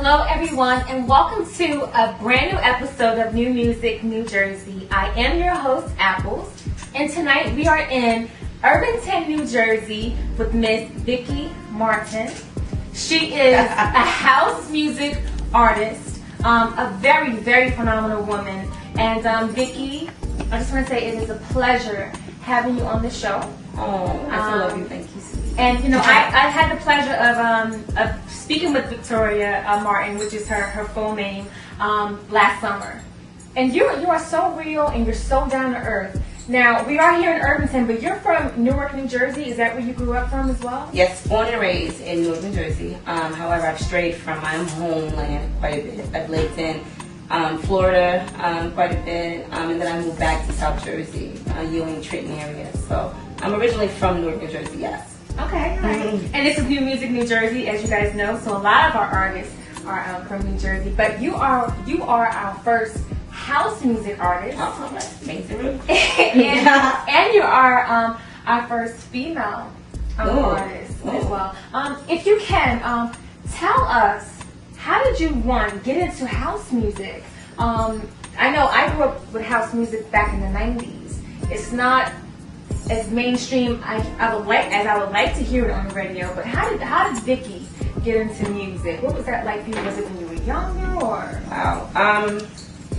Hello everyone and welcome to a brand new episode of New Music New Jersey. I am your host Apples and tonight we are in Irvington, New Jersey with Miss Vicky Martin. She is a house music artist, a very, very phenomenal woman. And Vicky, I just want to say it is a pleasure having you on the show. Oh, I so love you. Thank you. And you know, I had the pleasure of speaking with Victoria Martin, which is her full name, last summer. And you are so real and you're so down to earth. Now we are here in Irvington, but you're from Newark, New Jersey. Is that where you grew up from as well? Yes, born and raised in Newark, New Jersey. However, I've strayed from my homeland quite a bit. I've lived in Florida quite a bit, and then I moved back to South Jersey, Ewing, Trenton area. So I'm originally from Newark, New Jersey. Yes. Okay, all right. And this is New Music New Jersey, as you guys know. So a lot of our artists are from New Jersey, but you are our first house music artist. Oh, that's amazing. and you are our first female artist as well. If you can, tell us, how did you, get into house music? I know I grew up with house music back in the 90s. It's not as mainstream as I would like to hear it on the radio, but how did Vicky get into music? What was that like for you? Was it when you were younger or? Wow.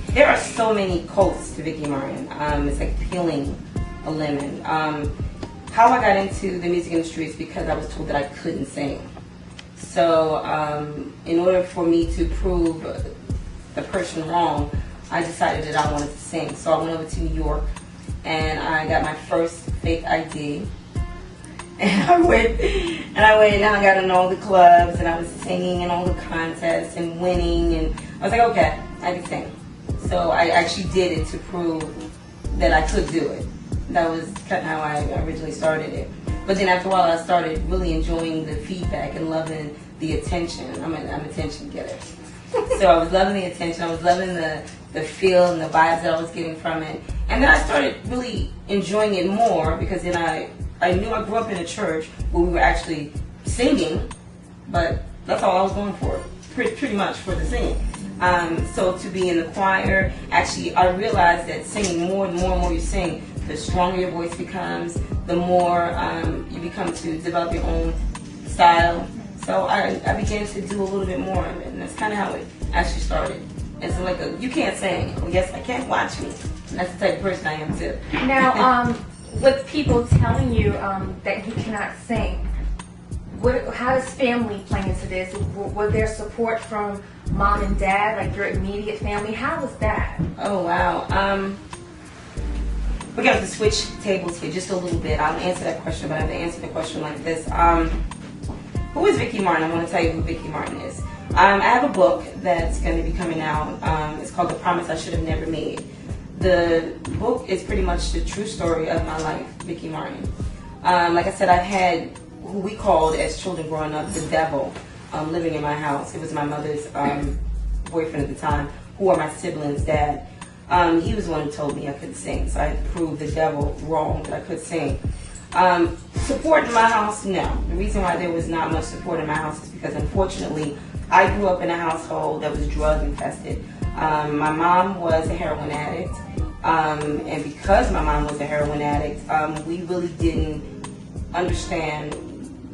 There are so many quotes to Vicky Martin. It's like peeling a lemon. How I got into the music industry is because I was told that I couldn't sing. So in order for me to prove the person wrong, I decided that I wanted to sing. So I went over to New York and I got my first fake ID. And I went and I got in all the clubs and I was singing in all the contests and winning, and I was like, okay, I can sing. So I actually did it to prove that I could do it. That was kind of how I originally started it. But then after a while, I started really enjoying the feedback and loving the attention. I'm an attention getter. So I was loving the attention. I was loving the feel and the vibes that I was getting from it. And then I started really enjoying it more because then I knew I grew up in a church where we were actually singing, but that's all I was going for, pretty much for the singing. So to be in the choir, actually I realized that singing more and more you sing, the stronger your voice becomes, the more you become to develop your own style. So I began to do a little bit more of it, and that's kind of how it actually started. It's like you can't sing. Well, yes, I can't, watch me. And that's the type of person I am too. Now, with people telling you that you cannot sing, how does family play into this? Was there support from mom and dad, like your immediate family? How was that? Oh, wow. We're going to have to switch tables here just a little bit. I'll answer that question, but I have to answer the question like this. Who is Vicky Martin? I want to tell you who Vicky Martin is. I have a book that's going to be coming out. It's called The Promise I Should Have Never Made. The book is pretty much the true story of my life, Vicky Martin. Like I said, I've had who we called as children growing up the devil living in my house. It was my mother's boyfriend at the time, who were my siblings' dad. He was the one who told me I could sing, so I had to prove the devil wrong that I could sing. Support in my house, no. The reason why there was not much support in my house is because, unfortunately, I grew up in a household that was drug infested. My mom was a heroin addict, and because my mom was a heroin addict, we really didn't understand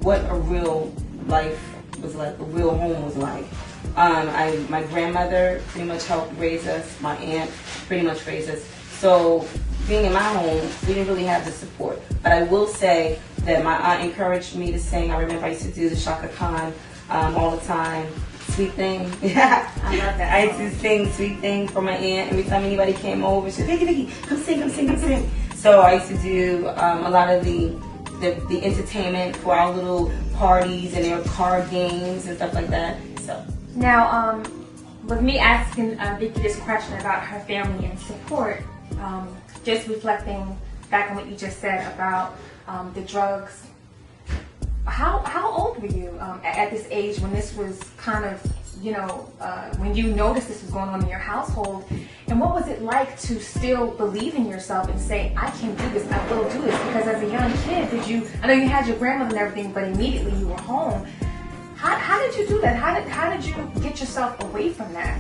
what a real life was like, a real home was like. My grandmother pretty much helped raise us. My aunt pretty much raised us. So being in my home, we didn't really have the support. But I will say that my aunt encouraged me to sing. I remember I used to do the Shaka Khan all the time. Sweet Thing. Yeah. I love that. I used to sing Sweet Thing for my aunt. Every time anybody came over, she said, Vicky, come sing, come sing, come sing. So I used to do a lot of the entertainment for our little parties and their card games and stuff like that. So now, with me asking Vicky this question about her family and support, just reflecting back on what you just said about the drugs. How old were you at this age when this was kind of, when you noticed this was going on in your household? And what was it like to still believe in yourself and say, I can do this, I will do this? Because as a young kid, I know you had your grandmother and everything, but immediately you were home. How did you do that? How did you get yourself away from that?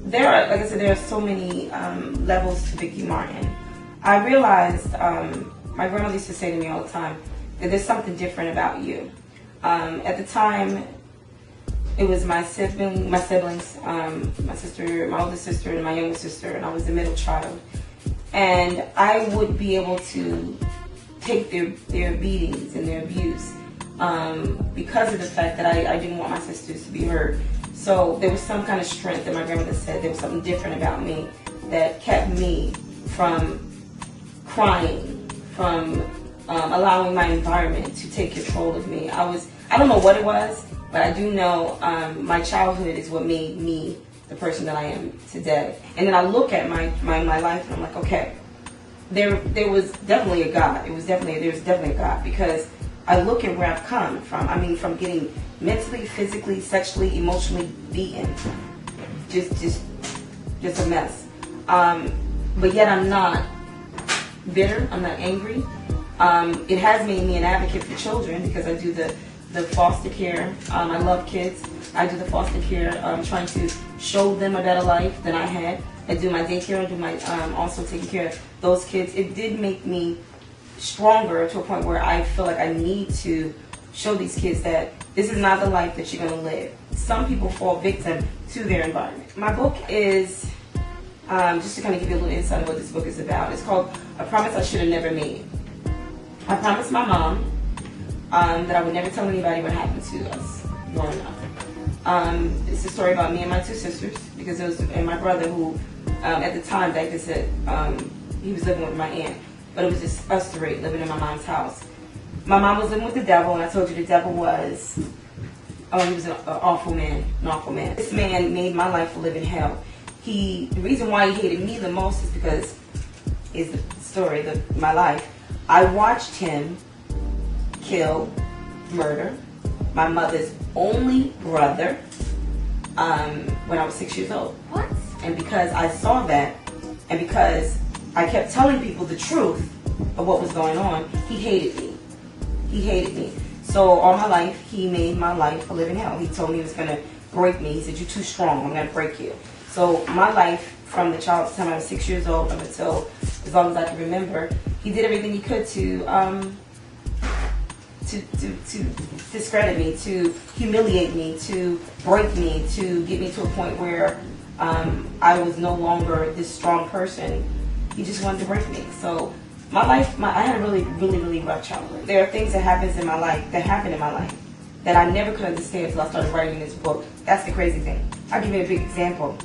There are, like I said, there are so many levels to Vicky Martin. I realized, my grandmother used to say to me all the time, that there's something different about you. At the time, it was my siblings, my sister, my older sister, and my younger sister, and I was the middle child. And I would be able to take their beatings and their abuse because of the fact that I didn't want my sisters to be hurt. So there was some kind of strength that my grandmother said there was something different about me that kept me from crying, from allowing my environment to take control of me. I don't know what it was, but I do know my childhood is what made me the person that I am today. And then I look at my life and I'm like, okay, there was definitely a God. There's definitely a God, because I look at where I've come from. I mean, from getting mentally, physically, sexually, emotionally beaten, just a mess. But yet I'm not bitter. I'm not angry. It has made me an advocate for children because I do the foster care. I love kids. I do the foster care, trying to show them a better life than I had. I do my daycare. I do my also taking care of those kids. It did make me stronger to a point where I feel like I need to show these kids that this is not the life that you're going to live. Some people fall victim to their environment. My book is, just to kind of give you a little insight of what this book is about, it's called A Promise I Should Have Never Made. I promised my mom that I would never tell anybody what happened to us growing up. It's a story about me and my two sisters, because it was and my brother who, at the time, like I said, he was living with my aunt, but it was just us three living in my mom's house. My mom was living with the devil, and I told you the devil was, he was an awful man, This man made my life a living hell. The reason why he hated me the most is because, is the story, my life. I watched him kill, murder my mother's only brother when I was 6 years old. What? And because I saw that, and because I kept telling people the truth of what was going on, he hated me. He hated me. So all my life, he made my life a living hell. He told me he was going to break me. He said, "You're too strong. I'm going to break you." So my life, from the time I was 6 years old up until as long as I can remember, he did everything he could to discredit me, to humiliate me, to break me, to get me to a point where I was no longer this strong person. He just wanted to break me. So my life, I had a really, really, really rough childhood. There are things that happened in my life that I never could understand until I started writing this book. That's the crazy thing. I'll give you a big example.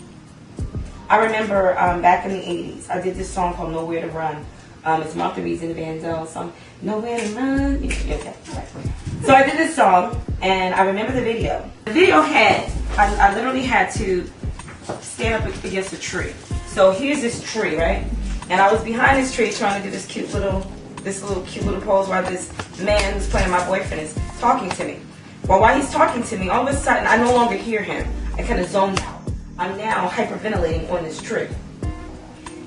I remember back in the 80s, I did this song called Nowhere to Run. It's Martha Reeves and the Van Zell song, Nowhere to Run. Okay. Right. So I did this song, and I remember the video. The video I literally had to stand up against a tree. So here's this tree, right? And I was behind this tree trying to do this cute little pose while this man who's playing my boyfriend is talking to me. Well, while he's talking to me, all of a sudden I no longer hear him. I kind of zoned out. I'm now hyperventilating on this tree.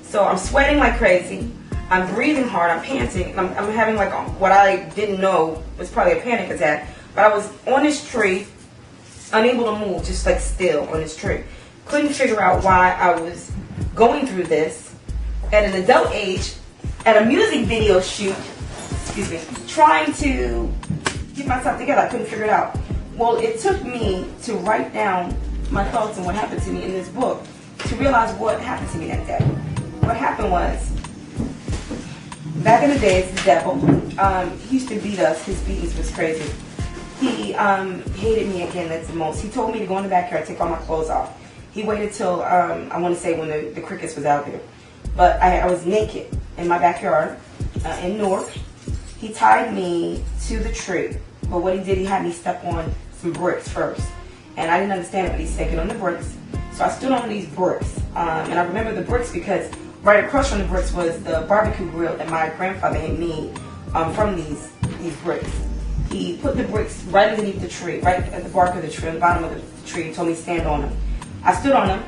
So I'm sweating like crazy. I'm breathing hard. I'm panting. I'm having like what I didn't know was probably a panic attack. But I was on this tree, unable to move, just like still on this tree. Couldn't figure out why I was going through this at an adult age, at a music video shoot, trying to get myself together. I couldn't figure it out. Well, it took me to write down my thoughts and what happened to me in this book to realize what happened to me that day. What happened was, back in the days, the devil, he used to beat us. His beatings was crazy. He hated me again, that's the most. He told me to go in the backyard, take all my clothes off. He waited till, I want to say when the crickets was out there. But I was naked in my backyard in Newark. He tied me to the tree. But what he did, he had me step on some bricks first. And I didn't understand it, but he's taking on the bricks. So I stood on these bricks. And I remember the bricks because right across from the bricks was the barbecue grill that my grandfather had made from these bricks. He put the bricks right underneath the tree, right at the bark of the tree, on the bottom of the tree, and told me to stand on them. I stood on them,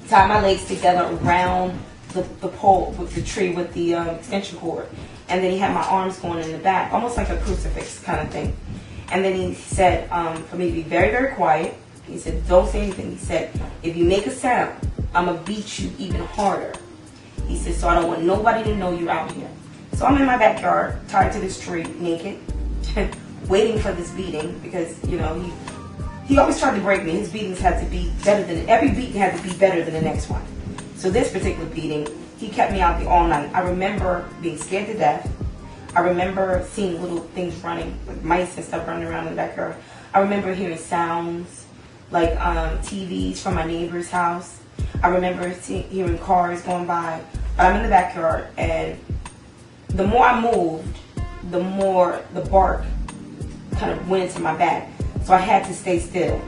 tied my legs together around the pole with the tree with the extension cord, and then he had my arms going in the back, almost like a crucifix kind of thing. And then he said for me to be very, very quiet. He said, don't say anything. He said, if you make a sound, I'm going to beat you even harder. He said, so I don't want nobody to know you're out here. So I'm in my backyard, tied to this tree, naked, waiting for this beating because, you know, he always tried to break me. His beatings had to be better than, every beating had to be better than the next one. So this particular beating, he kept me out there all night. I remember being scared to death. I remember seeing little things running, like mice and stuff running around in the backyard. I remember hearing sounds, like TVs from my neighbor's house. I remember hearing cars going by. But I'm in the backyard, and the more I moved, the more the bark kind of went into my back. So I had to stay still.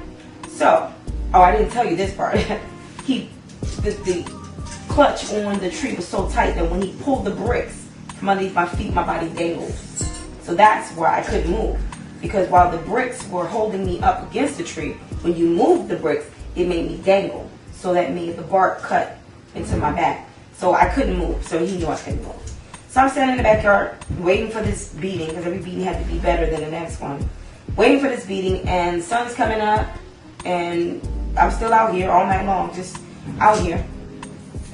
So, oh, I didn't tell you this part. The clutch on the tree was so tight that when he pulled the bricks from underneath my feet, my body dangled. So that's why I couldn't move. Because while the bricks were holding me up against the tree, when you moved the bricks, it made me dangle. So that made the bark cut into my back. So I couldn't move. So he knew I couldn't move. So I'm standing in the backyard waiting for this beating, because every beating had to be better than the next one. Waiting for this beating, and the sun's coming up, and I'm still out here all night long, just out here.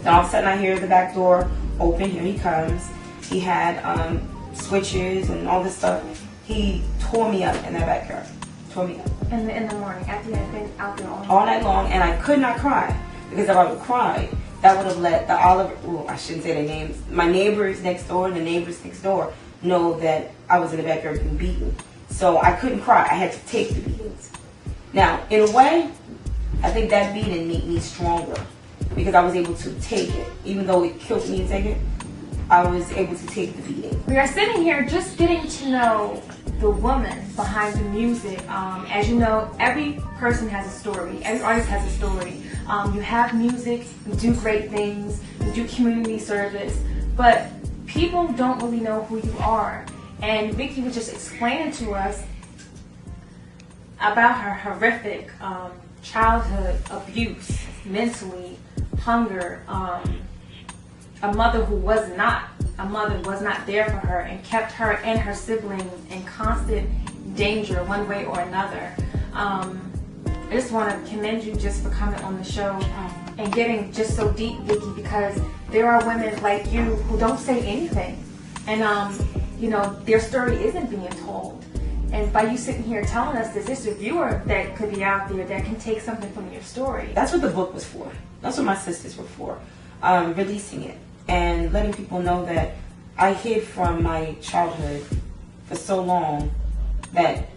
Then all of a sudden I hear the back door open. Here he comes. He had switches and all this stuff. He tore me up in that backyard. Tore me up. In the morning, after you had been out there all night long, and I could not cry, because if I would cry, that would have let the I shouldn't say their names, my neighbors next door and the neighbors next door know that I was in the backyard being beaten. So I couldn't cry. I had to take the beatings. Now, in a way, I think that beating made me stronger, because I was able to take it. Even though it killed me to take it, I was able to take the beating. We are sitting here just getting to know the woman behind the music. As you know, every person has a story. Every artist has a story. You have music, you do great things, you do community service, but people don't really know who you are. And Vicky was just explaining to us about her horrific childhood abuse, mentally, hunger, a mother who was not there for her and kept her and her siblings in constant danger one way or another. I just want to commend you just for coming on the show and getting just so deep, Vicky, because there are women like you who don't say anything, and you know, their story isn't being told. And by you sitting here telling us this, there's a viewer that could be out there that can take something from your story. That's what the book was for. That's what my sisters were for. Releasing it and letting people know that I hid from my childhood for so long that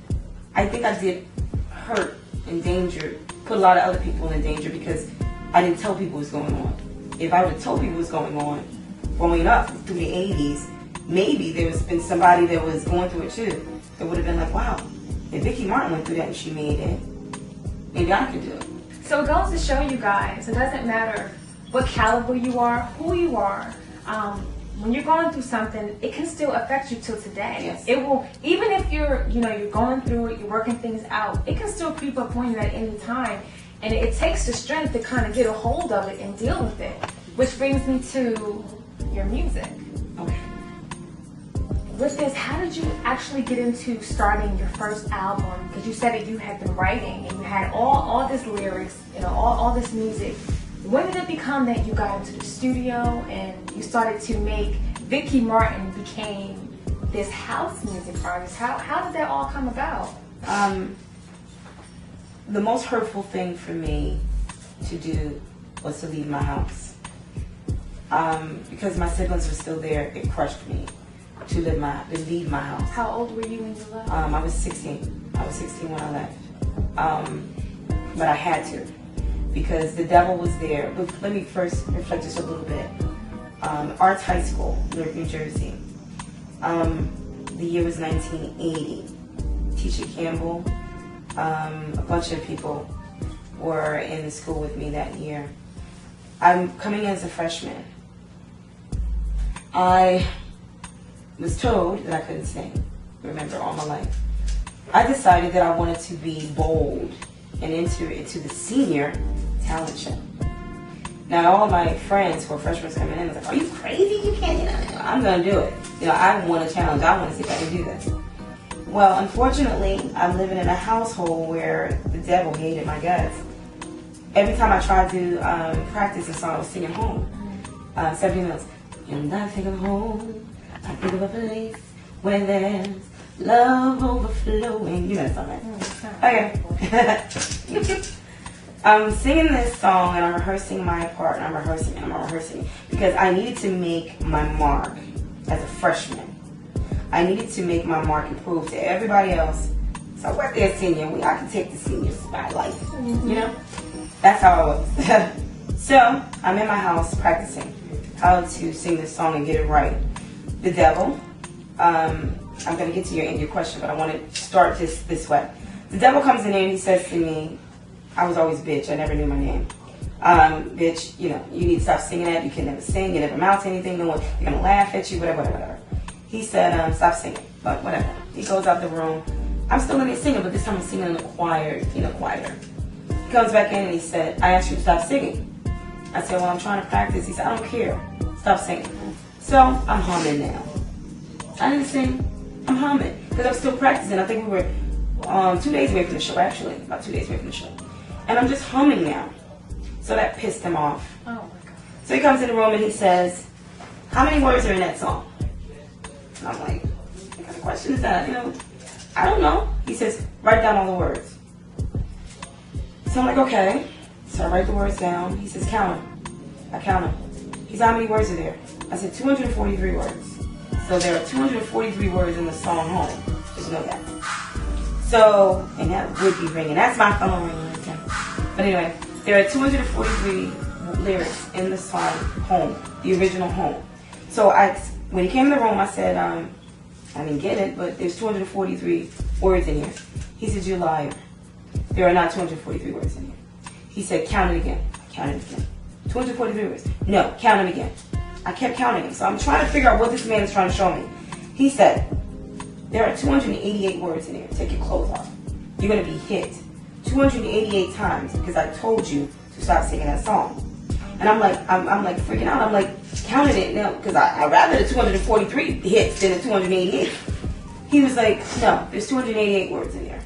I think I did hurt and danger, put a lot of other people in danger, because I didn't tell people what was going on. If I would have told people what was going on growing up through the 80s, maybe there was been somebody that was going through it too. That would have been like, wow, if Vicky Martin went through that and she made it, maybe I could do it. So it goes to show you guys, it doesn't matter what caliber you are, who you are. When you're going through something, it can still affect you till today. Yes. It will, even if you're going through it, you're working things out, it can still creep up on you at any time. And it takes the strength to kind of get a hold of it and deal with it. Which brings me to your music. Okay. With this, how did you actually get into starting your first album? Because you said that you had been writing and you had all this lyrics, all this music. When did it become that you got into the studio and you started to make Vicky Martin became this house music artist? How did that all come about? The most hurtful thing for me to do was to leave my house. Because my siblings were still there, it crushed me to leave my house. How old were you when you left? I was 16. I was 16 when I left. But I had to, because the devil was there. But let me first reflect just a little bit. Arts High School, Newark, New Jersey. The year was 1980. Teacher Campbell, a bunch of people were in the school with me that year. I'm coming as a freshman. I was told that I couldn't sing, remember, all my life. I decided that I wanted to be bold and enter into the senior talent show. Now, all my friends who were freshmen coming in was like, are you crazy? You can't, I'm going to do it. I want a challenge. I want to see if I can do this. Well, unfortunately, I'm living in a household where the devil hated my guts. Every time I tried to practice a song, I was singing home. 70 minutes. And I think of home. I think of a place where there's love overflowing. You know that song, right? Okay. I'm singing this song and I'm rehearsing my part and I'm rehearsing because I needed to make my mark as a freshman. I needed to make my mark and prove to everybody else. So what they're senior, I can take the senior spotlight. That's how I was. So I'm in my house practicing how to sing this song and get it right. The devil. I'm going to get to your question, but I want to start this way. The devil comes in here and he says to me, I was always bitch. I never knew my name. Bitch, you need to stop singing that. You can never sing. You never amount to anything. No one, they're going to laugh at you, whatever. He said, stop singing. But whatever. He goes out the room. I'm still in there singing, but this time I'm singing in a choir, quieter. He comes back in and he said, I asked you to stop singing. I said, well, I'm trying to practice. He said, I don't care. Stop singing. So I'm humming now. I didn't sing. I'm humming because I'm still practicing. I think we were 2 days away from the show, actually. About 2 days away from the show. And I'm just humming now. So that pissed him off. Oh, my God. So he comes in the room and he says, how many words are in that song? And I'm like, what kind of question is that? I don't know. He says, write down all the words. So I'm like, okay. So I write the words down. He says, count them. I count them. He said, how many words are there? I said, 243 words. So there are 243 words in the song Home. Just know that. So, and that would be ringing. That's my phone ringing. Okay. But anyway, there are 243 lyrics in the song Home, the original Home. So when he came in the room, I said, I didn't get it, but there's 243 words in here. He said, you're a liar. There are not 243 words in here. He said, count it again. I counted it again. 243 words. No, count them again. I kept counting them. So I'm trying to figure out what this man is trying to show me. He said, there are 288 words in here. Take your clothes off. You're going to be hit 288 times because I told you to stop singing that song. And I'm like freaking out. I'm like counting it now because I'd rather the 243 hits than the 288. He was like, no, there's 288 words in there.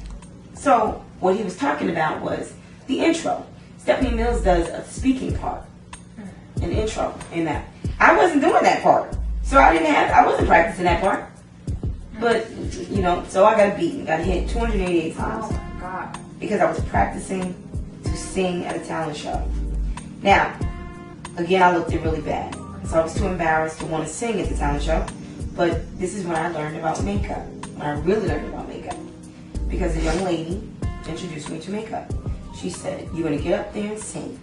So what he was talking about was the intro. Stephanie Mills does a speaking part, an intro in that. I wasn't doing that part, so I wasn't practicing that part. But so I got beaten, got hit 288 times. Oh my God! Because I was practicing to sing at a talent show. Now, again, I looked it really bad, so I was too embarrassed to want to sing at the talent show. But this is when I learned about makeup. When I really learned about makeup, because a young lady introduced me to makeup. She said, "You're gonna get up there and sing."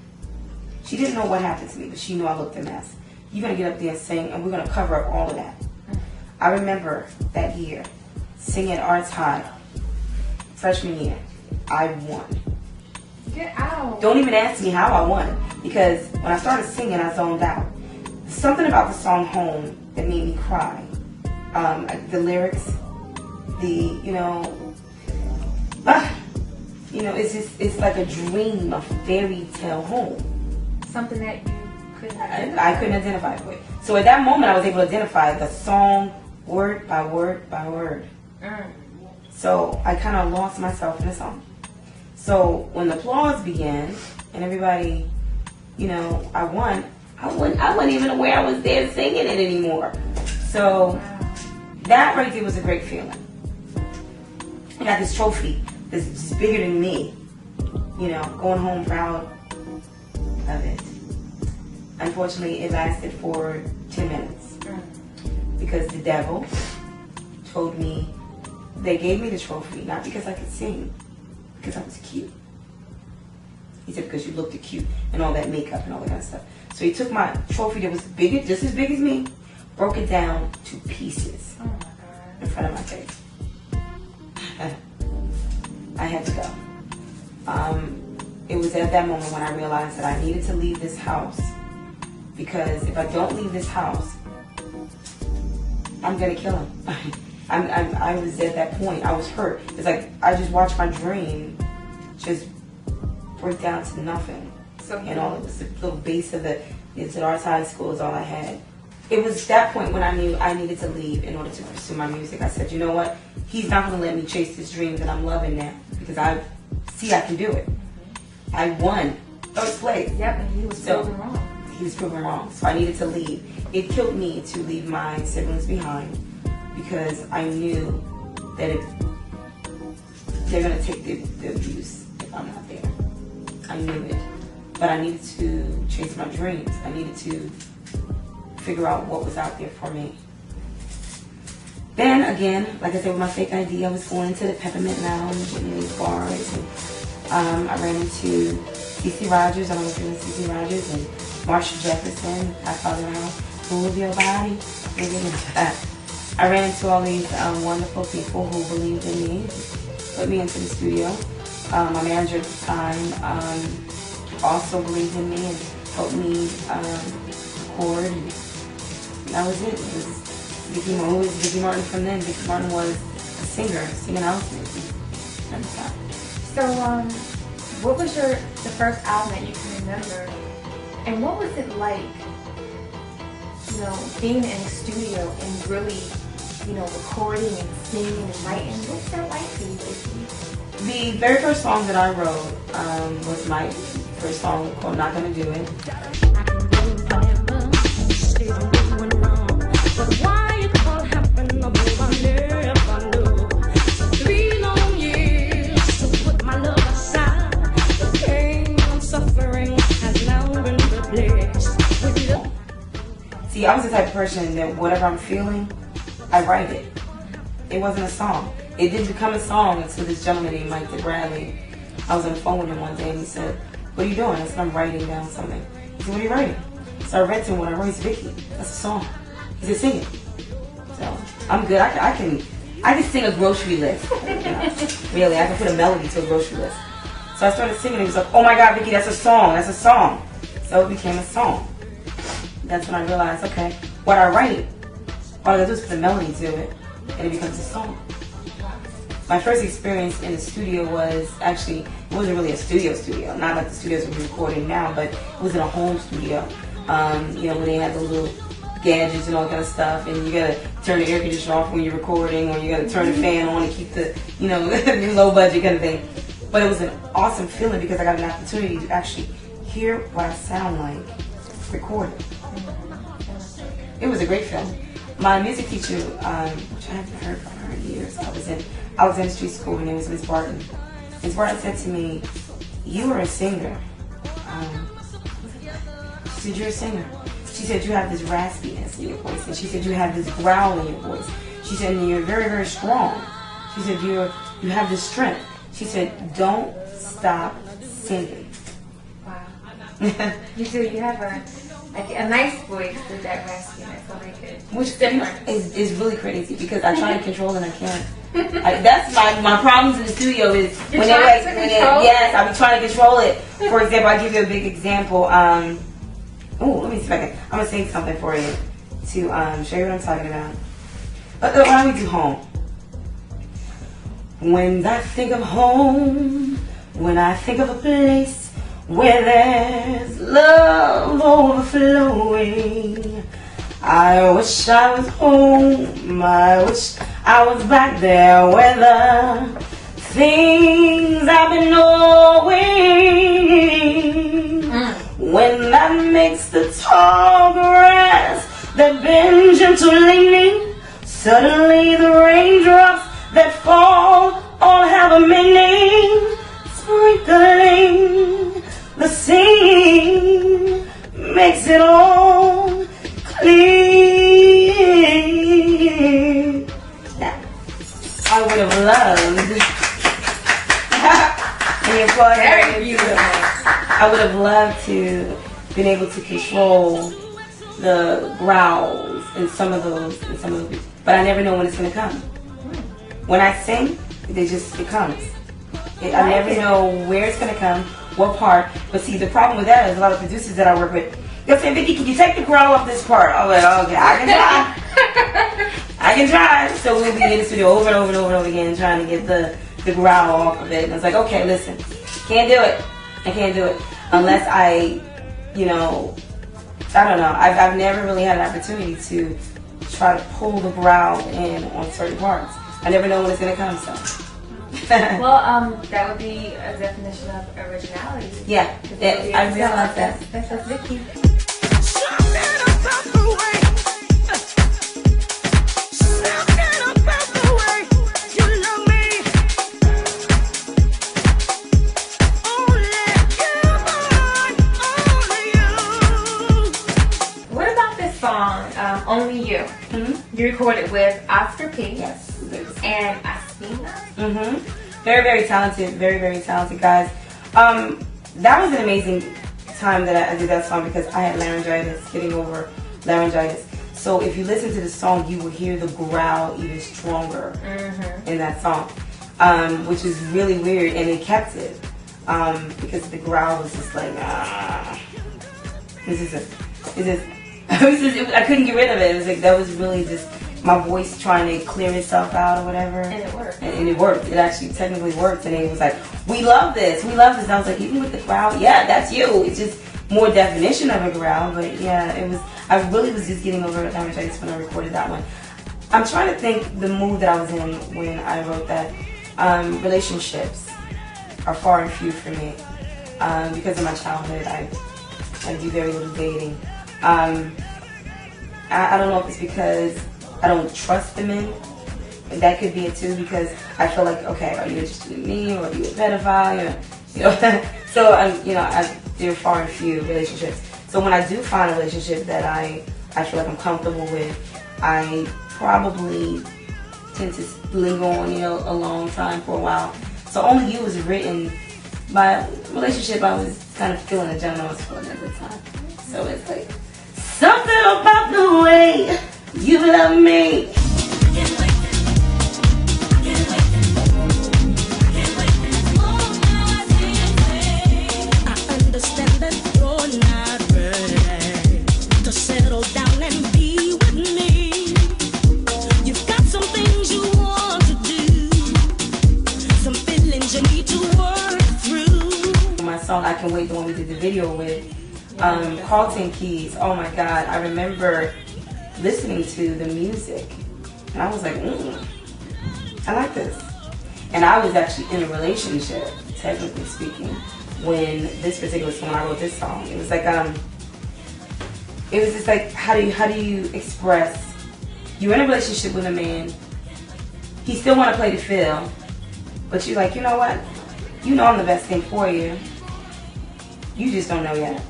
She didn't know what happened to me, but she knew I looked a mess. You're gonna get up there and sing, and we're gonna cover up all of that. I remember that year singing Arts High, freshman year. I won. Get out. Don't even ask me how I won, because when I started singing, I zoned out. Something about the song Home that made me cry. The lyrics, it's like a dream, a fairy tale home. Something that you couldn't identify. I couldn't identify with. So at that moment, I was able to identify the song word by word by word. So I kind of lost myself in the song. So when the applause began and everybody, I won. I wasn't even aware I was there singing it anymore. So that right there was a great feeling. I got this trophy that's just bigger than me. Going home proud of it. Unfortunately, it lasted for 10 minutes because the devil told me they gave me the trophy not because I could sing, because I was cute. He said because you looked cute and all that makeup and all that kind of stuff. So he took my trophy that was big, just as big as me, broke it down to pieces in front of my face. I had to go. It was at that moment when I realized that I needed to leave this house, because if I don't leave this house, I'm gonna kill him. I was at that point. I was hurt. It's like I just watched my dream just break down to nothing. and all it was the little base of the guitar high school is all I had. It was that point when I knew I needed to leave in order to pursue my music. I said, you know what? He's not going to let me chase this dream that I'm loving now because I see I can do it. I won first place. Yep, and he was proven wrong. He was proven wrong, so I needed to leave. It killed me to leave my siblings behind because I knew that they're going to take the abuse if I'm not there. I knew it. But I needed to chase my dreams. I needed to figure out what was out there for me. Then again, like I said, with my fake ID, I was going into the Peppermint Lounge and these bars. And, I ran into CeCe Rogers. I don't know if you know CeCe Rogers and Marsha Jefferson. I followed around. Move your body. I ran into all these wonderful people who believed in me, put me into the studio. My manager at the time also believed in me and helped me record. And that was it. It was Vicky Martin. Who was Vicky Martin from then? Vicky Martin was a singer, singing house music at the time. So, what was the first album that you can remember, and what was it like, you know, being in the studio and really, you know, recording and singing and writing? What's that like for you, Vicky? The very first song that I wrote was my first song called Not Gonna Do It. See, I was the type of person that whatever I'm feeling, I write it. It wasn't a song. It didn't become a song until this gentleman named Mike Bradley. I was on the phone with him one day and he said, "What are you doing?" I said, "I'm writing down something." He said, "What are you writing?" So I read to him what I wrote. He said, "Vicky, that's a song." He said, "Sing it." So I'm good. I can sing a grocery list. You know, really, I can put a melody to a grocery list. So I started singing. He was like, "Oh my God, Vicky, that's a song. That's a song." So it became a song. That's when I realized, okay, what I write, all I gotta do is put a melody to it, and it becomes a song. My first experience in the studio was actually, it wasn't really a studio, not like the studios we're recording now, but it was in a home studio. You know, when they had the little gadgets and all that kind of stuff, and you gotta turn the air conditioner off when you're recording, or you gotta turn the fan on to keep the, you know, low budget kind of thing. But it was an awesome feeling because I got an opportunity to actually hear what I sound like recorded. It was a great film. My music teacher, which I haven't heard from her in years, I was in Alexander Street School. Her name was Miss Barton. Miss Barton said to me, "You are a singer." She said, "You're a singer." She said, "You have this raspiness in your voice," and she said, "You have this growl in your voice." She said, "And you're very, very strong." She said, "You have this strength." She said, "Don't stop singing." Wow. You said you have a nice voice with that raspiness, so like it. Which is really crazy because I try to control and I can't. That's my problems in the studio is when yes, I'll be trying to control it. For example, I'll give you a big example. Let me see if I can. I'm gonna sing something for you to show you what I'm talking about. Why don't we do home? When I think of home, when I think of a place where there's love overflowing, I wish I was home. I wish I was back there where the things I've been knowing. When that makes the tall grass that bend gently me, suddenly the raindrops that fall all have a meaning, sprinkling the scene makes it all clear. Now, I would have loved. Very beautiful. I would have loved to been able to control the growls and some of those, but I never know when it's going to come. When I sing, it comes. I never know where it's going to come, what part. But see, the problem with that is a lot of producers that I work with, they'll say, "Vicky, can you take the growl off this part?" I'm like, "Okay, I can try." I can try. So we'll be in the studio over and over and over and over again trying to get the growl off of it. And it's like, okay, listen, can't do it. I can't do it. unless I, you know, I don't know. I've never really had an opportunity to try to pull the growl in on certain parts. I never know when it's gonna come. So. Well, that would be a definition of originality. Yeah, I realize that. That's Vicky. What about this song, Only You? Mm-hmm. You recorded with Oscar P. Yes. And Aspina. Mm-hmm. Very, very talented. Very, very talented guys. That was an amazing time that I did that song because I had laryngitis, getting over laryngitis. So if you listen to the song, you will hear the growl even stronger in that song, which is really weird, and it kept it because the growl was just like, I couldn't get rid of it. It was like that was really just my voice trying to clear itself out or whatever. And it worked. And it worked. It actually technically worked. And it was like, we love this. We love this. And I was like, even with the growl, yeah, that's you. It's just more definition of a growl. But yeah, it was. I really was just getting over laryngitis when I recorded that one. I'm trying to think the mood that I was in when I wrote that. Relationships are far and few for me. Because of my childhood, I do very little dating. I don't know if it's because I don't trust the men. That could be it too, because I feel like, okay, are you interested in me, or are you a pedophile? Or, so there are far and few relationships. So when I do find a relationship that I feel like I'm comfortable with, I probably tend to linger on, a long time for a while. So Only You was written by a relationship I was kind of feeling a gentleman was feeling at the time. So it's like, something about the way you love me. I understand that you're not ready to settle down and be with me. You've got some things you want to do, some feelings you need to work through. My song I Can Wait, the one we did the video with, Carlton Keys. Oh my God, I remember listening to the music and I was like, I like this. And I was actually in a relationship, technically speaking, when this particular song, I wrote this song. It was like, it was just like, how do you express, you're in a relationship with a man, he still want to play the field, but you're like, you know what, I'm the best thing for you, you just don't know yet.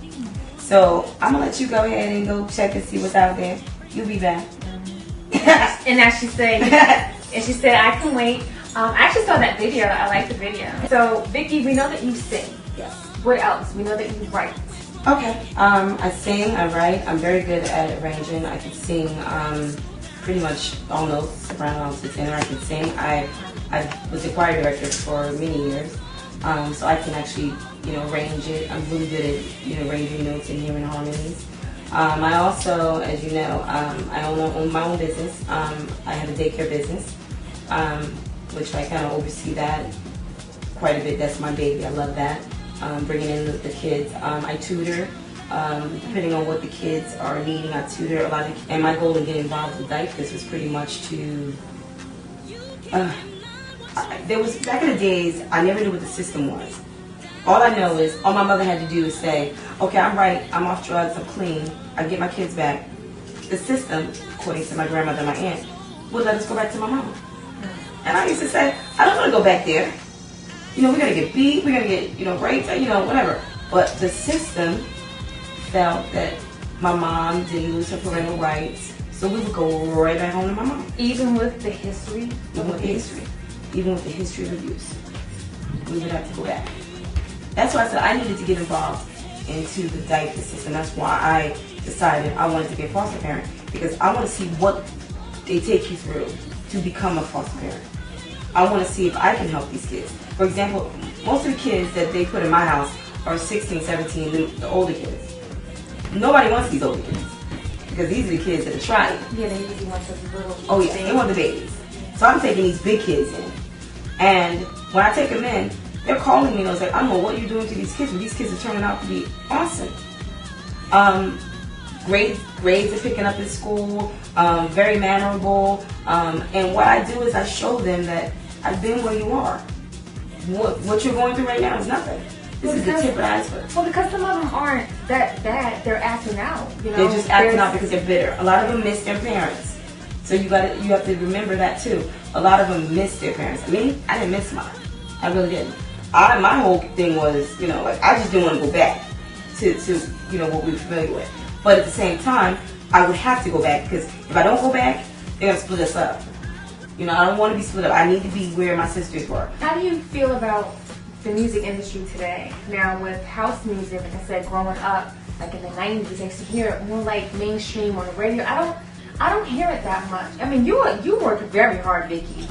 So I'm gonna let you go ahead and go check and see what's out there. You'll be back. And as she said, I can wait. I actually saw that video. I like the video. So Vicky, we know that you sing. Yes. What else? We know that you write. Okay. I sing, I write. I'm very good at arranging. I can sing pretty much all notes, soprano, alto, tenor. I can sing. I was a choir director for many years. So I can actually, arrange it. I'm really good at, arranging notes and hearing harmonies. I also, as you know, I own my own business. I have a daycare business, which I kind of oversee that quite a bit. That's my baby. I love that. Bringing in the kids. I tutor, depending on what the kids are needing. I tutor a lot of, and my goal in getting involved with diapers was pretty much to. There was back in the days, I never knew what the system was. All I know is, all my mother had to do is say, okay, I'm right, I'm off drugs, I'm clean, I get my kids back. The system, according to my grandmother and my aunt, would let us go back to my mama. And I used to say, I don't want to go back there. We're going to get beat, we're going to get, raped, whatever. But the system felt that my mom didn't lose her parental rights, so we would go right back home to my mom. Even with the history? Even with the history of abuse, we would have to go back. That's why I said I needed to get involved into the diaper system. That's why I decided I wanted to be a foster parent, because I want to see what they take you through to become a foster parent. I want to see if I can help these kids. For example, most of the kids that they put in my house are 16, 17, the older kids. Nobody wants these older kids, because these are the kids that are trying. Yeah, they usually want the little. Oh yeah, they want the babies. So I'm taking these big kids in. And when I take them in, they're calling me and I was like, I don't know what you're doing to these kids, but these kids are turning out to be awesome. Grades are picking up at school, very mannerable, and what I do is I show them that I've been where you are. What you're going through right now is nothing. This is the tip of the iceberg. Well, because some of them aren't that bad, they're acting out. You know, they're just acting out because they're bitter. A lot of them miss their parents, so you have to remember that too. A lot of them miss their parents. Me, I didn't miss mine. I really didn't. My whole thing was, like I just didn't want to go back to what we were familiar with. But at the same time, I would have to go back because if I don't go back, they're gonna split us up. I don't want to be split up. I need to be where my sisters were. How do you feel about the music industry today? Now with house music, like I said, growing up, like in the 90s, I used to hear it more like mainstream on the radio. I don't hear it that much. I mean, you work very hard, Vicky.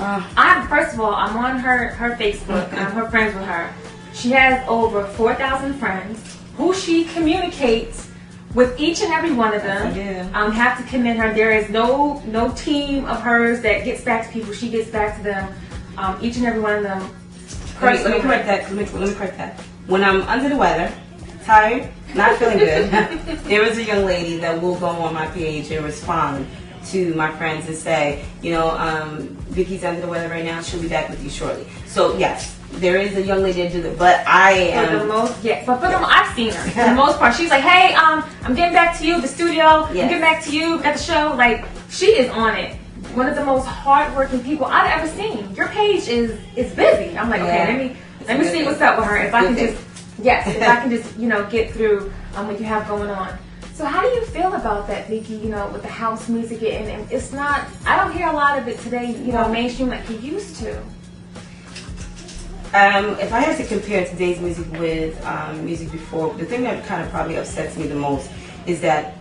First of all, I'm on her Facebook. I'm friends with her. She has over 4,000 friends who she communicates with each and every one of them. Yes, I do. Have to commend her. There is no team of hers that gets back to people. She gets back to them. Each and every one of them. Let me correct that. Let me correct that. When I'm under the weather, tired, not feeling good, there is a young lady that will go on my page and respond to my friends and say, Vicky's under the weather right now. She'll be back with you shortly. So yes, there is a young lady that do that, but I am. But for them, I've seen her. For the most part, she's like, hey, I'm getting back to you, the studio. Yes. I'm getting back to you at the show. Like, she is on it. One of the most hardworking people I've ever seen. Your page is busy. I'm like, okay, let me see what's up with her. If I can just get through what you have going on. So how do you feel about that, Vicky? With the house music, and it's not. I don't hear a lot of it today. Mainstream like you used to. If I had to compare today's music with music before, the thing that kind of probably upsets me the most is that,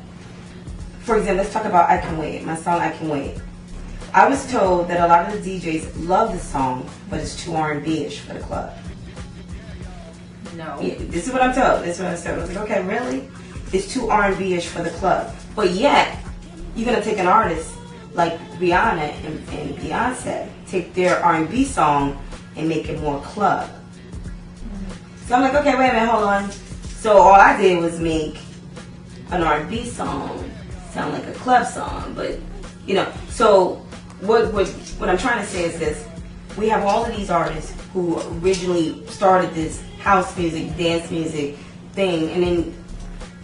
for example, let's talk about I Can Wait, my song I Can Wait. I was told that a lot of the DJs love the song, but it's too R&B-ish for the club. No. Yeah, this is what I'm told. This is what I said. I was like, okay, really? It's too R&B-ish for the club. But yet, you're going to take an artist like Rihanna and Beyonce, take their R&B song and make it more club. So I'm like, okay, wait a minute, hold on. So all I did was make an R&B song sound like a club song, but so what I'm trying to say is this: we have all of these artists who originally started this house music, dance music thing, and then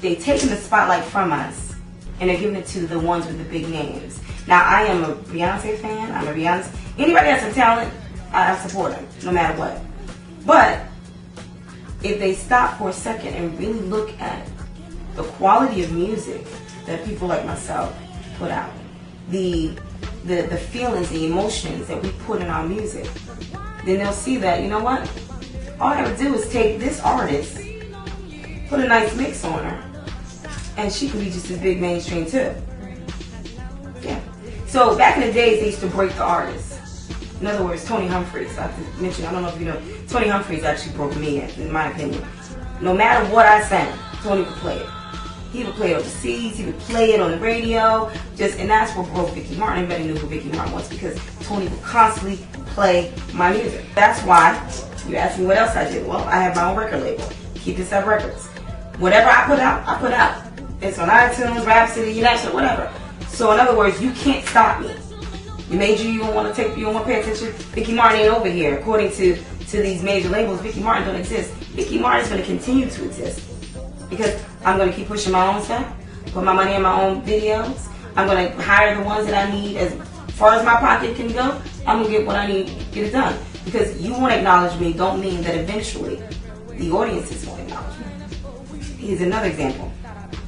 they've taken the spotlight from us and they're giving it to the ones with the big names. Now I am a Beyonce fan. I'm a Beyonce. Anybody that has some talent, I support them, no matter what. But if they stop for a second and really look at the quality of music that people like myself put out, the feelings, the emotions that we put in our music, then they'll see that, you know what? All I gotta do is take this artist, put a nice mix on her, and she could be just as big mainstream too. Yeah. So back in the days, they used to break the artists. In other words, Tony Humphries, I have to mention, I don't know if you know, Tony Humphries actually broke me in my opinion. No matter what I sang, Tony would play it. He would play it overseas, he would play it on the radio, and that's what broke Vicky Martin. Everybody knew who Vicky Martin was because Tony would constantly play my music. That's why you asked me what else I did. Well, I have my own record label, Keep This Up Records. Whatever I put out. It's on iTunes, Rhapsody, United, whatever. So in other words, you can't stop me. You don't want to pay attention. Vicky Martin ain't over here. According to these major labels, Vicky Martin don't exist. Vicky Martin is going to continue to exist because I'm going to keep pushing my own stuff, put my money in my own videos. I'm going to hire the ones that I need. As far as my pocket can go, I'm going to get what I need to get it done. Because you won't acknowledge me don't mean that eventually the audiences won't acknowledge me. Here's another example.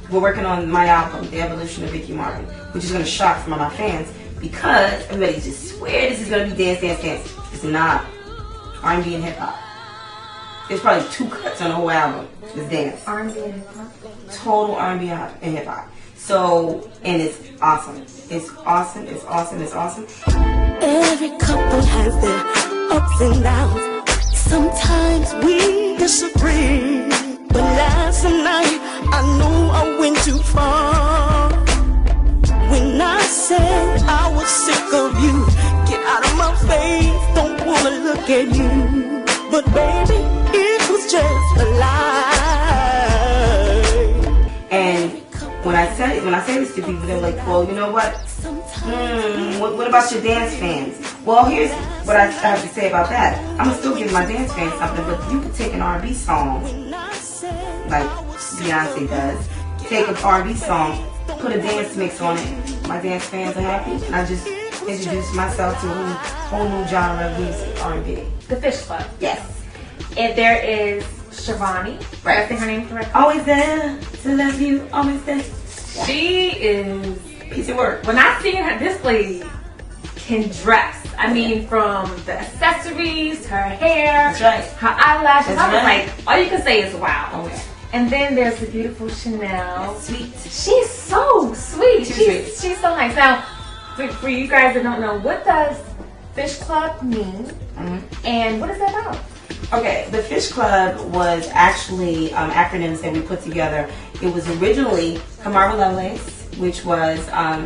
We're working on my album, The Evolution of Vicky Martin, which is going to shock some of my fans because everybody just swear this is going to be dance, dance, dance. It's not. R&B and hip-hop. There's probably 2 cuts on the whole album. It's dance. R&B and hip-hop? Total R&B and hip-hop. So, and it's awesome. It's awesome. It's awesome. It's awesome. Every couple has their ups and downs. Sometimes we disagree. But last night, I knew I went too far. When I said I was sick of you, get out of my face, don't wanna look at you. But baby, I say this to people, they're like, well, you know what? What about your dance fans? Well, here's what I have to say about that. I'm going to still give my dance fans something, but you could take an R&B song, like Beyonce does. Take an R&B song, put a dance mix on it. My dance fans are happy, and I just introduced myself to a whole new genre of music, R&B. The Fish Club. Yes. And there is Shivani. Right. Did I say her name correctly? Always there to love you, always there. She is Piece of work. When I seen her, this lady can dress. I mean, from the accessories, her hair, That's right. her eyelashes. That's I was right. like, all you can say is wow. Oh, yeah. And then there's the beautiful Chanel. That's sweet. She's so sweet. She's She's so nice. Now, for you guys that don't know, what does Fish Club mean? And what is that about? Okay, the Fish Club was actually acronyms that we put together. It was originally Kamara Lovelace, which was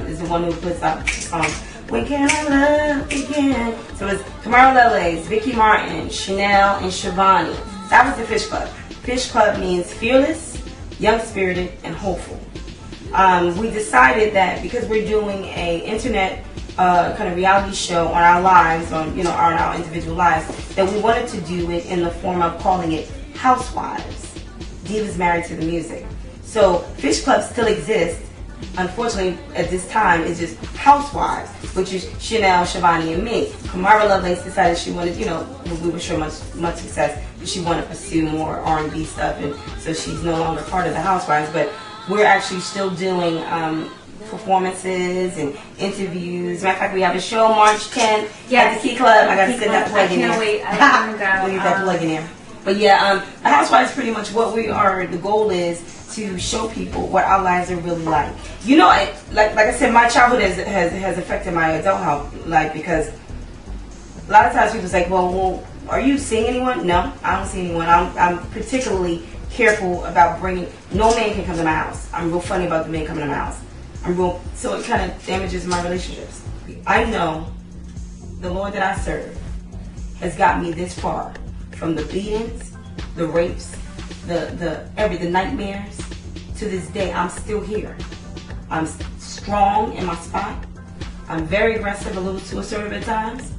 is the one who puts up the song When Can I Love Again? So it was Kamara Lovelace, Vicky Martin, Chanel, and Shivani. That was the Fish Club. Fish Club means fearless, young-spirited, and hopeful. We decided that because we're doing a internet kind of reality show on our lives, on our individual lives, that we wanted to do it in the form of calling it Housewives, Divas Married to the Music. So Fish Club still exists. Unfortunately, at this time, it's just Housewives, which is Chanel, Shivani, and me. Kamara Lovelace decided she wanted, we were sure much success, but she wanted to pursue more R&B stuff, and so she's no longer part of the Housewives. But we're actually still doing performances and interviews. Matter of fact, we have a show March 10th at the Key Club. I got to send that plug in there. I can't wait. I gotta Leave that plug in there. But yeah, the Housewives is pretty much what we are. The goal is to show people what our lives are really like. Like I said, my childhood has affected my adult life, because a lot of times people say, well, are you seeing anyone? No, I don't see anyone. I'm particularly careful about no man can come to my house. I'm real funny about the men coming to my house. So it kind of damages my relationships. I know the Lord that I serve has got me this far, from the beatings, the rapes, the nightmares. To this day, I'm still here. I'm strong in my spot. I'm very aggressive, a little too assertive at times,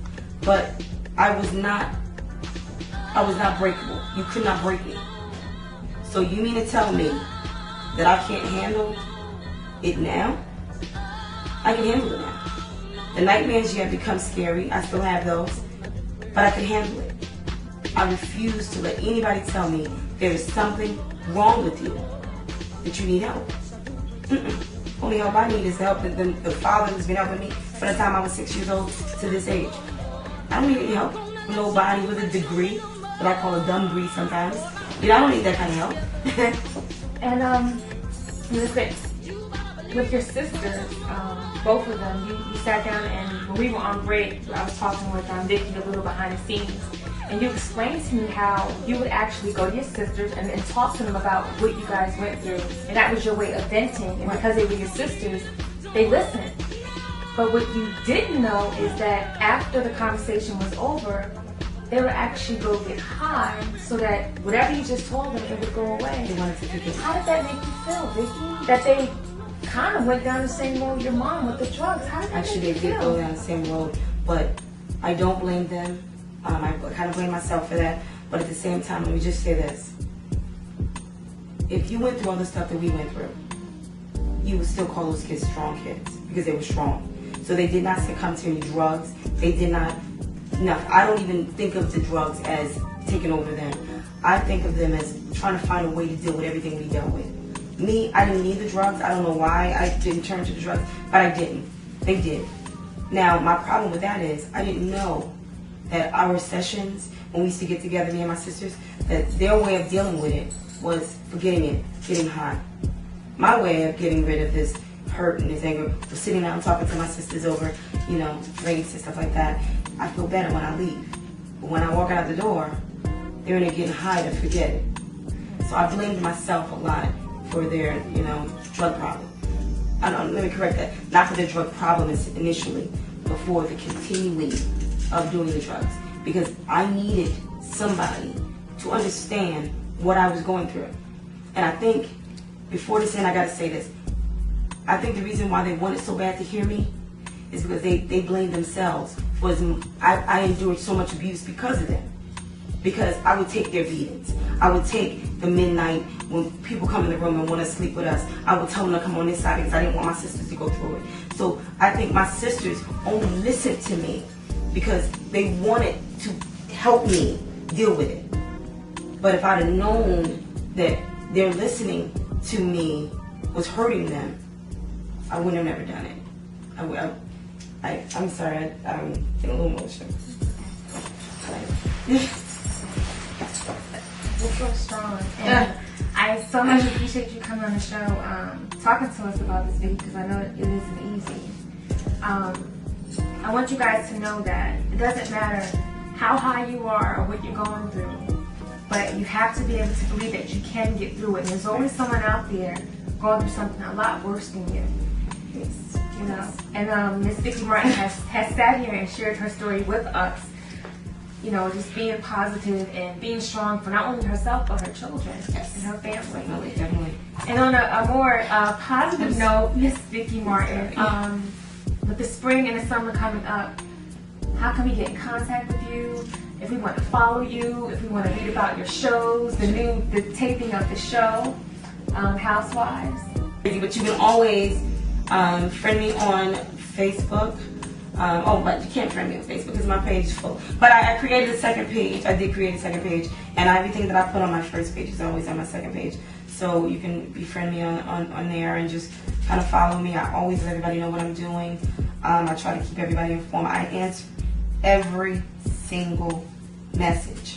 but I was not breakable. You could not break me. So you mean to tell me that I can't handle it now? I can handle it now. The nightmares have become scary. I still have those, but I can handle it. I refuse to let anybody tell me there is something wrong with you, that you need help. Only help I need is help the Father who's been helping me from the time I was 6 years old to this age. I don't need any help from nobody with a degree, what I call a dumb degree sometimes. I don't need that kind of help. And really quick, with your sisters, both of them, you sat down, and when we were on break, I was talking with Vicky a little behind the scenes, and you explained to me how you would actually go to your sisters and talk to them about what you guys went through, and that was your way of venting, and because they were your sisters, they listened. But what you didn't know is that after the conversation was over, they would actually go get high so that whatever you just told them, it would go away. They wanted to forget. How did that make you feel, Vicky? That they kind of went down the same road your mom with the drugs. How did that Actually, make they you did feel? go down the same road, but I don't blame them. I kind of blame myself for that. But at the same time, let me just say this. If you went through all the stuff that we went through, you would still call those kids strong kids, because they were strong. So they did not succumb to any drugs. They did not. No, I don't even think of the drugs as taking over them. I think of them as trying to find a way to deal with everything we dealt with. Me, I didn't need the drugs. I don't know why I didn't turn to the drugs, but I didn't. They did. Now, my problem with that is I didn't know that our sessions, when we used to get together, me and my sisters, that their way of dealing with it was forgetting it, getting high. My way of getting rid of this hurt and this anger was sitting down and talking to my sisters over, drinks and stuff like that. I feel better when I leave. But when I walk out the door, they're in there getting high to forget it. So I blamed myself a lot for their, drug problem. Let me correct that. Not for their drug problem initially, but for the continuing of doing the drugs. Because I needed somebody to understand what I was going through. And I think, before this end, I got to say this. I think the reason why they wanted so bad to hear me is because they blamed themselves. I endured so much abuse because of them. Because I would take their beatings. I would take the midnight when people come in the room and want to sleep with us. I would tell them to come on this side because I didn't want my sisters to go through it. So I think my sisters only listened to me because they wanted to help me deal with it. But if I'd have known that their listening to me was hurting them, I wouldn't have never done it. I'm sorry, I'm getting a little emotional. You're so strong. And I so much appreciate you coming on the show, talking to us about this video, because I know it isn't easy. I want you guys to know that it doesn't matter how high you are or what you're going through, but you have to be able to believe that you can get through it. And there's always someone out there going through something a lot worse than you. You know, and Miss Vicky Martin has sat here and shared her story with us. You know, just being positive and being strong for not only herself but her children and her family. Definitely. And on a more positive note, Miss Vicky Martin, with the spring and the summer coming up, how can we get in contact with you? If we want to follow you, if we want to read about your shows, the taping of the show, Housewives. But you can always friend me on Facebook. But you can't friend me on Facebook because my page is full. But I created a second page. I did create a second page, and everything that I put on my first page is always on my second page. So you can befriend me on there and just kind of follow me. I always let everybody know what I'm doing. I try to keep everybody informed. I answer every single message.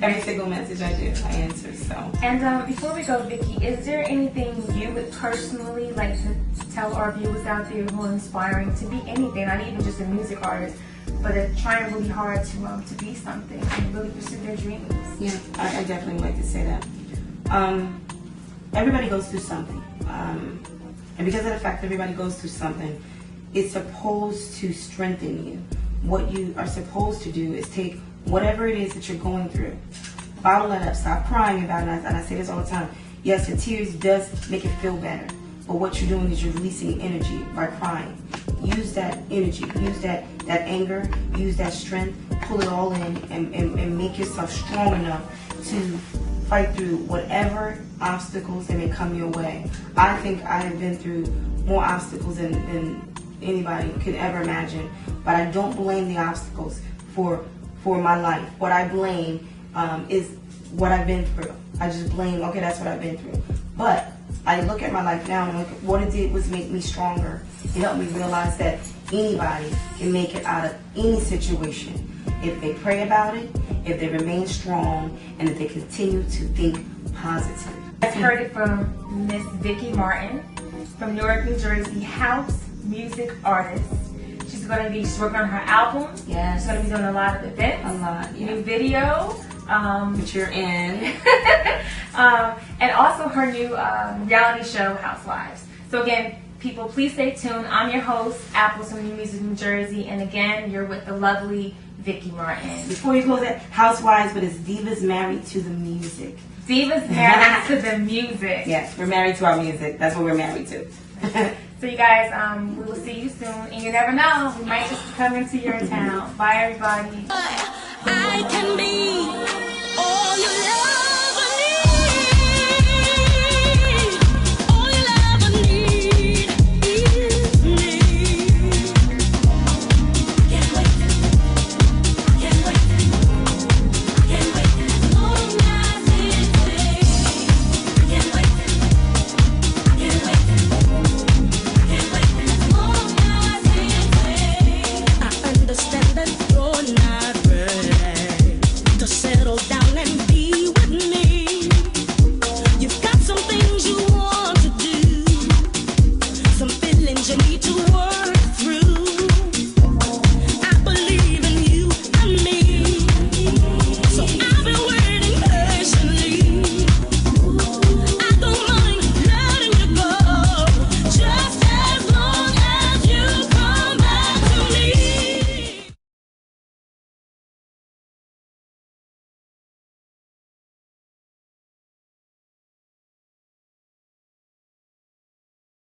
Every single message I do, I answer. So. And before we go, Vicky, is there anything you would personally like to tell our viewers out there who are inspiring to be anything, not even just a music artist, but are trying really hard to be something and really pursue their dreams? Yeah, I definitely would like to say that. Everybody goes through something, and because of the fact that everybody goes through something, it's supposed to strengthen you. What you are supposed to do is take whatever it is that you're going through, bottle it up, stop crying about it. And I say this all the time. Yes, the tears does make it feel better, but what you're doing is you're releasing energy by crying. Use that energy, use that anger, use that strength, pull it all in, and make yourself strong enough to fight through whatever obstacles that may come your way. I think I have been through more obstacles than anybody could ever imagine, but I don't blame the obstacles for my life. What I blame is what I've been through. I just blame, okay, that's what I've been through. But I look at my life now and look at what it did was make me stronger. It helped me realize that anybody can make it out of any situation if they pray about it, if they remain strong, and if they continue to think positive. I've heard it from Miss Vicky Martin from Newark, New Jersey, house music artist. She's working on her album. Yeah. She's going to be doing a lot of events. A lot, yeah. New video. Which you're in. And also her new reality show, Housewives. So again, people, please stay tuned. I'm your host, Apples from New Music, New Jersey. And again, you're with the lovely Vicky Martin. Before you close it, Housewives, but it's Divas Married to the Music. Divas Married to the Music. Yes, we're married to our music. That's what we're married to. So you guys, we will see you soon. And you never know, we might just come into your town. Bye, everybody. I can be all you love.